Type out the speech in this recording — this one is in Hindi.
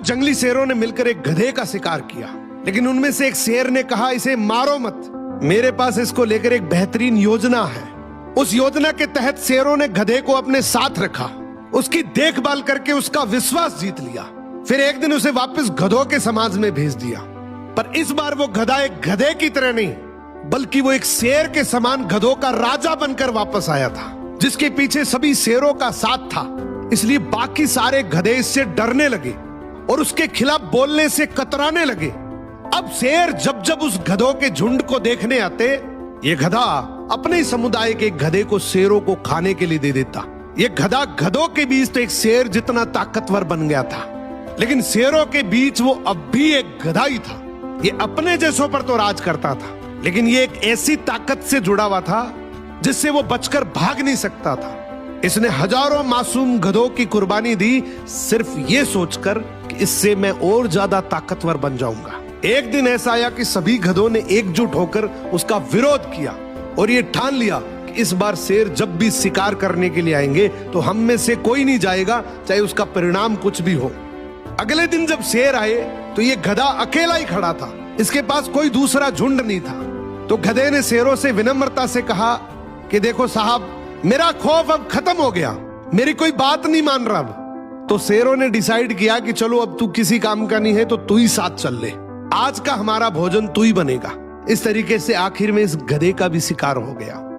कुछ जंगली शेरों ने मिलकर एक गधे का शिकार किया, लेकिन उनमें से एक शेर ने कहा, इसे मारो मत, मेरे पास इसको लेकर एक बेहतरीन योजना है। उस योजना के तहत शेरों ने गधे को अपने साथ रखा, उसकी देखभाल करके उसका विश्वास जीत लिया। फिर एक दिन उसे वापस गधों के समाज में भेज दिया। पर इस बार वो गधा एक गधे की तरह नहीं, बल्कि वो एक शेर के समान गधों का राजा बनकर वापस आया था, जिसके पीछे सभी शेरों का साथ था। इसलिए बाकी सारे गधे इससे डरने लगे और उसके खिलाफ बोलने से कतराने लगे। अब शेर जब जब उस गधों के झुंड को देखने आते, ये गधा अपने ही समुदाय के गधे को शेरों को खाने के लिए दे देता। ये गधा गधों के बीच तो एक शेर जितना ताकतवर बन गया था, लेकिन शेरों के बीच वो अब भी एक गधा ही था। ये अपने जैसों पर तो राज करता था, लेकिन ये एक ऐसी ताकत से जुड़ा हुआ था जिससे वो बचकर भाग नहीं सकता था। इसने हजारों मासूम गधों की कुर्बानी दी, सिर्फ ये सोचकर कि इससे मैं और ज्यादा ताकतवर बन जाऊंगा। एक दिन ऐसा आया कि सभी गधों ने एकजुट होकर उसका विरोध किया और ये ठान लिया कि इस बार शेर जब भी शिकार करने के लिए आएंगे तो हम में से कोई नहीं जाएगा, चाहे उसका परिणाम कुछ भी हो। अगले दिन जब शेर आए तो ये गधा अकेला ही खड़ा था, इसके पास कोई दूसरा झुंड नहीं था। तो गधे ने शेरों से विनम्रता से कहा कि देखो साहब, मेरा खौफ अब खत्म हो गया, मेरी कोई बात नहीं मान रहा अब। तो शेरों ने डिसाइड किया कि चलो अब तू किसी काम का नहीं है तो तू ही साथ चल ले, आज का हमारा भोजन तू ही बनेगा। इस तरीके से आखिर में इस गधे का भी शिकार हो गया।